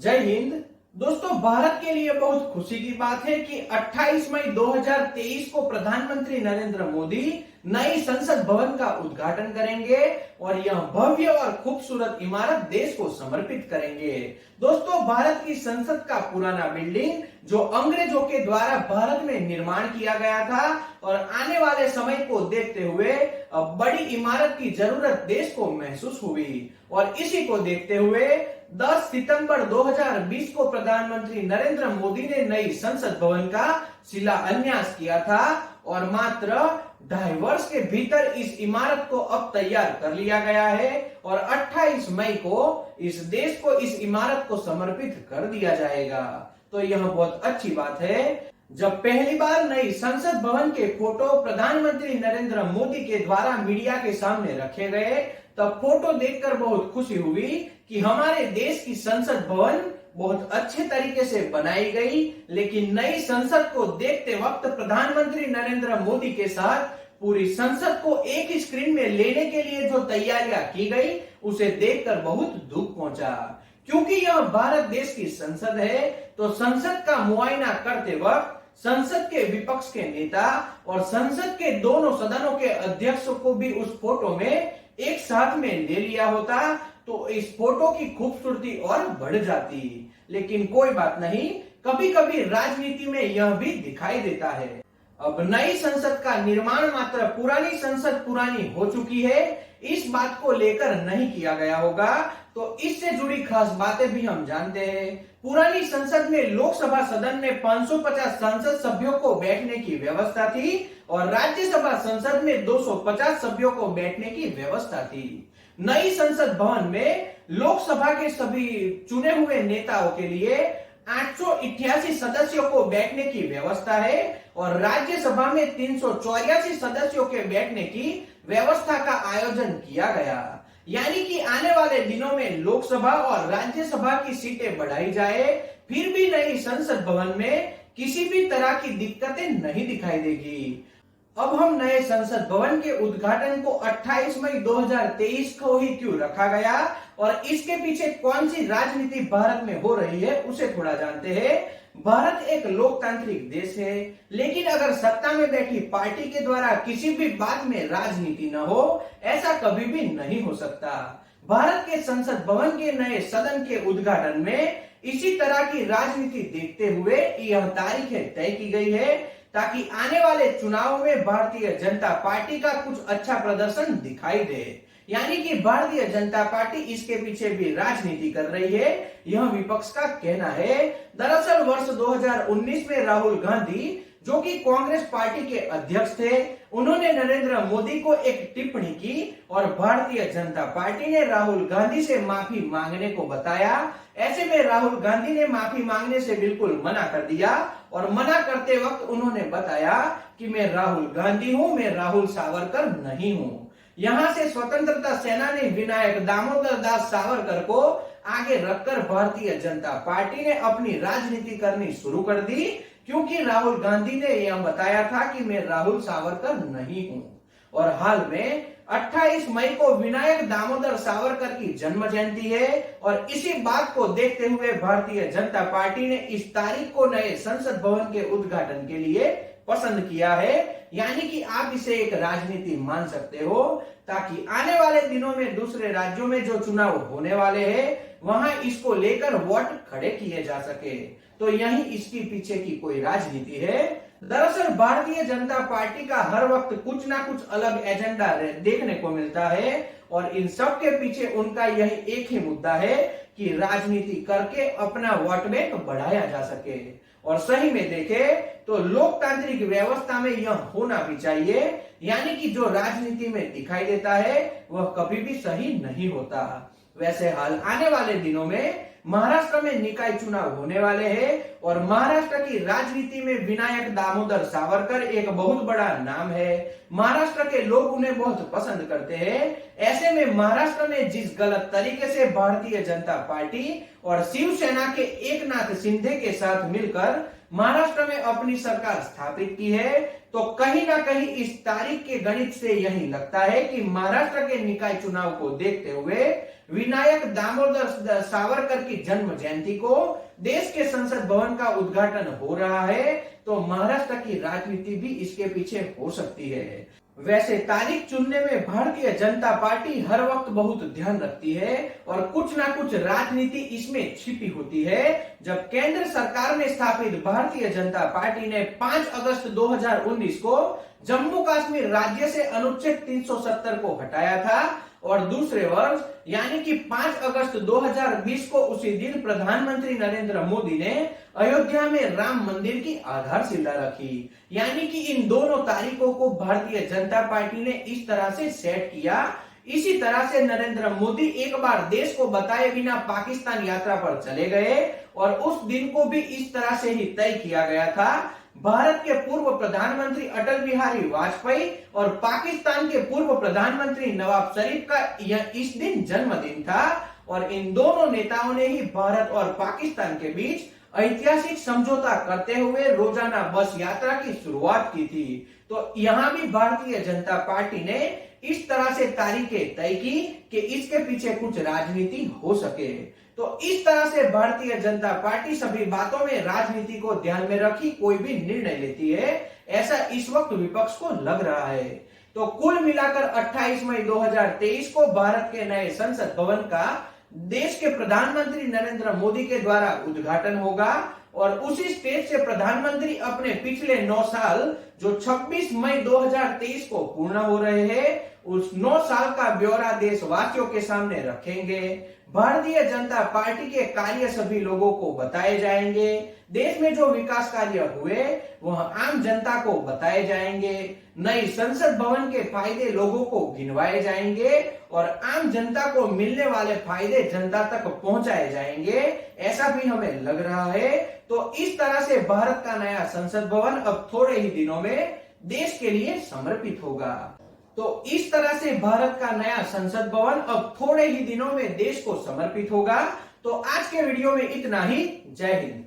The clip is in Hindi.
जय हिंद। दोस्तों, भारत के लिए बहुत खुशी की बात है कि 28 मई 2023 को प्रधानमंत्री नरेंद्र मोदी नई संसद भवन का उद्घाटन करेंगे और यह भव्य और खूबसूरत इमारत देश को समर्पित करेंगे। दोस्तों, भारत की संसद का पुराना बिल्डिंग जो अंग्रेजों के द्वारा भारत में निर्माण किया गया था और आने वाले समय को देखते हुए अब बड़ी इमारत की जरूरत देश को महसूस हुई और इसी को देखते हुए 10 सितंबर 2020 को प्रधानमंत्री नरेंद्र मोदी ने नई संसद भवन का शिलान्यास किया था और मात्र 2.5 वर्ष के भीतर इस इमारत को अब तैयार कर लिया गया है और 28 मई को इस देश को इस इमारत को समर्पित कर दिया जाएगा। तो यह बहुत अच्छी बात है। जब पहली बार नई संसद भवन के फोटो प्रधानमंत्री नरेंद्र मोदी के द्वारा मीडिया के सामने रखे गए तब फोटो देखकर बहुत खुशी हुई कि हमारे देश की संसद भवन बहुत अच्छे तरीके से बनाई गई। लेकिन नई संसद को देखते वक्त प्रधानमंत्री नरेंद्र मोदी के साथ पूरी संसद को एक ही स्क्रीन में लेने के लिए जो तैयारियां की गई उसे देखकर बहुत दुख पहुंचा। क्योंकि यह भारत देश की संसद है तो संसद का मुआयना करते वक्त संसद के विपक्ष के नेता और संसद के दोनों सदनों के अध्यक्षों को भी उस फोटो में एक साथ में ले लिया होता तो इस फोटो की खूबसूरती और बढ़ जाती। लेकिन कोई बात नहीं, कभी कभी राजनीति में यह भी दिखाई देता है। अब नई संसद का निर्माण मात्र पुरानी संसद पुरानी हो चुकी है इस बात को लेकर नहीं किया गया होगा, तो इससे जुड़ी खास बातें भी हम जानते हैं। पुरानी संसद में लोकसभा सदन में 550 संसद सभ्यों को बैठने की व्यवस्था थी और राज्यसभा संसद में 250 सभ्यों को बैठने की व्यवस्था थी। नई संसद भवन में लोकसभा के सभी चुने हुए नेताओं के लिए 888 सदस्यों को बैठने की व्यवस्था है और राज्यसभा में 384 सदस्यों के बैठने की व्यवस्था का आयोजन किया गया। यानी कि आने वाले दिनों में लोकसभा और राज्यसभा की सीटें बढ़ाई जाए, फिर भी नई संसद भवन में किसी भी तरह की दिक्कतें नहीं दिखाई देगी। अब हम नए संसद भवन के उद्घाटन को 28 मई 2023 को ही क्यों रखा गया और इसके पीछे कौन सी राजनीति भारत में हो रही है उसे थोड़ा जानते हैं। भारत एक लोकतांत्रिक देश है, लेकिन अगर सत्ता में बैठी पार्टी के द्वारा किसी भी बात में राजनीति न हो ऐसा कभी भी नहीं हो सकता। भारत के संसद भवन के नए सदन के उद्घाटन में इसी तरह की राजनीति देखते हुए यह तारीखें तय की गई है ताकि आने वाले चुनाव में भारतीय जनता पार्टी का कुछ अच्छा प्रदर्शन दिखाई दे। यानी कि भारतीय जनता पार्टी इसके पीछे भी राजनीति कर रही है, यह विपक्ष का कहना है। दरअसल वर्ष 2019 में राहुल गांधी जो कि कांग्रेस पार्टी के अध्यक्ष थे, उन्होंने नरेंद्र मोदी को एक टिप्पणी की और भारतीय जनता पार्टी ने राहुल गांधी से माफी मांगने को बताया। ऐसे में राहुल गांधी ने माफी मांगने से बिल्कुल मना कर दिया और मना करते वक्त उन्होंने बताया कि मैं राहुल गांधी हूं, मैं राहुल सावरकर नहीं हूं। यहाँ से स्वतंत्रता सेनानी विनायक दामोदर दास सावरकर को आगे रखकर भारतीय जनता पार्टी ने अपनी राजनीति करनी शुरू कर दी, क्योंकि राहुल गांधी ने यह बताया था कि मैं राहुल सावरकर नहीं हूं। और हाल में 28 मई को विनायक दामोदर सावरकर की जन्म जयंती है और इसी बात को देखते हुए भारतीय जनता पार्टी ने इस तारीख को नए संसद भवन के उद्घाटन के लिए पसंद किया है। यानी कि आप इसे एक राजनीति मान सकते हो ताकि आने वाले दिनों में दूसरे राज्यों में जो चुनाव होने वाले हैं वहां इसको लेकर वोट खड़े किए जा सके। तो यही इसके पीछे की कोई राजनीति है। दरअसल भारतीय जनता पार्टी का हर वक्त कुछ ना कुछ अलग एजेंडा देखने को मिलता है और इन सब के पीछे उनका यही एक ही मुद्दा है कि राजनीति करके अपना वोट बैंक बढ़ाया जा सके। और सही में देखे तो लोकतांत्रिक व्यवस्था में यह होना भी चाहिए। यानी कि जो राजनीति में दिखाई देता है वह कभी भी सही नहीं होता। वैसे हाल आने वाले दिनों में महाराष्ट्र में निकाय चुनाव होने वाले हैं और महाराष्ट्र की राजनीति में विनायक दामोदर सावरकर एक बहुत बड़ा नाम है। महाराष्ट्र के लोग उन्हें बहुत पसंद करते हैं। ऐसे में महाराष्ट्र में जिस गलत तरीके से भारतीय जनता पार्टी और शिवसेना के एकनाथ शिंदे के साथ मिलकर महाराष्ट्र में अपनी सरकार स्थापित की है, तो कहीं ना कहीं इस तारीख के गणित से यही लगता है कि महाराष्ट्र के निकाय चुनाव को देखते हुए विनायक दामोदर सावरकर की जन्म जयंती को देश के संसद भवन का उद्घाटन हो रहा है, तो महाराष्ट्र की राजनीति भी इसके पीछे हो सकती है। वैसे तारीख चुनने में भारतीय जनता पार्टी हर वक्त बहुत ध्यान रखती है और कुछ ना कुछ राजनीति इसमें छिपी होती है। जब केंद्र सरकार में स्थापित भारतीय जनता पार्टी ने 5 अगस्त 2019 को जम्मू कश्मीर राज्य से अनुच्छेद 370 को हटाया था और दूसरे वर्ष यानी कि 5 अगस्त 2020 को उसी दिन प्रधानमंत्री नरेंद्र मोदी ने अयोध्या में राम मंदिर की आधारशिला रखी। यानी कि इन दोनों तारीखों को भारतीय जनता पार्टी ने इस तरह से सेट किया। इसी तरह से नरेंद्र मोदी एक बार देश को बताए बिना पाकिस्तान यात्रा पर चले गए और उस दिन को भी इस तरह से ही तय किया गया था। भारत के पूर्व प्रधानमंत्री अटल बिहारी वाजपेयी और पाकिस्तान के पूर्व प्रधानमंत्री नवाब शरीफ का यह इस दिन जन्मदिन था और इन दोनों नेताओं ने ही भारत और पाकिस्तान के बीच ऐतिहासिक समझौता करते हुए रोजाना बस यात्रा की शुरुआत की थी। तो यहाँ भी भारतीय जनता पार्टी ने इस तरह से तारीखें तय की कि इसके पीछे कुछ राजनीति हो सके। तो इस तरह से भारतीय जनता पार्टी सभी बातों में राजनीति को ध्यान में रखी कोई भी निर्णय लेती है, ऐसा इस वक्त विपक्ष को लग रहा है। तो कुल मिलाकर 28 मई 2023 को भारत के नए संसद भवन का देश के प्रधानमंत्री नरेंद्र मोदी के द्वारा उद्घाटन होगा और उसी स्टेज से प्रधानमंत्री अपने पिछले 9 साल जो 26 मई 2023 को पूर्ण हो रहे हैं, उस 9 साल का ब्यौरा देशवासियों के सामने रखेंगे। भारतीय जनता पार्टी के कार्य सभी लोगों को बताए जाएंगे। देश में जो विकास कार्य हुए वह आम जनता को बताए जाएंगे। नई संसद भवन के फायदे लोगों को गिनवाए जाएंगे और आम जनता को मिलने वाले फायदे जनता तक पहुंचाए जाएंगे, ऐसा भी हमें लग रहा है। तो इस तरह से भारत का नया संसद भवन अब थोड़े ही दिनों में देश के लिए समर्पित होगा। तो इस तरह से भारत का नया संसद भवन अब थोड़े ही दिनों में देश को समर्पित होगा। तो आज के वीडियो में इतना ही। जय हिंद।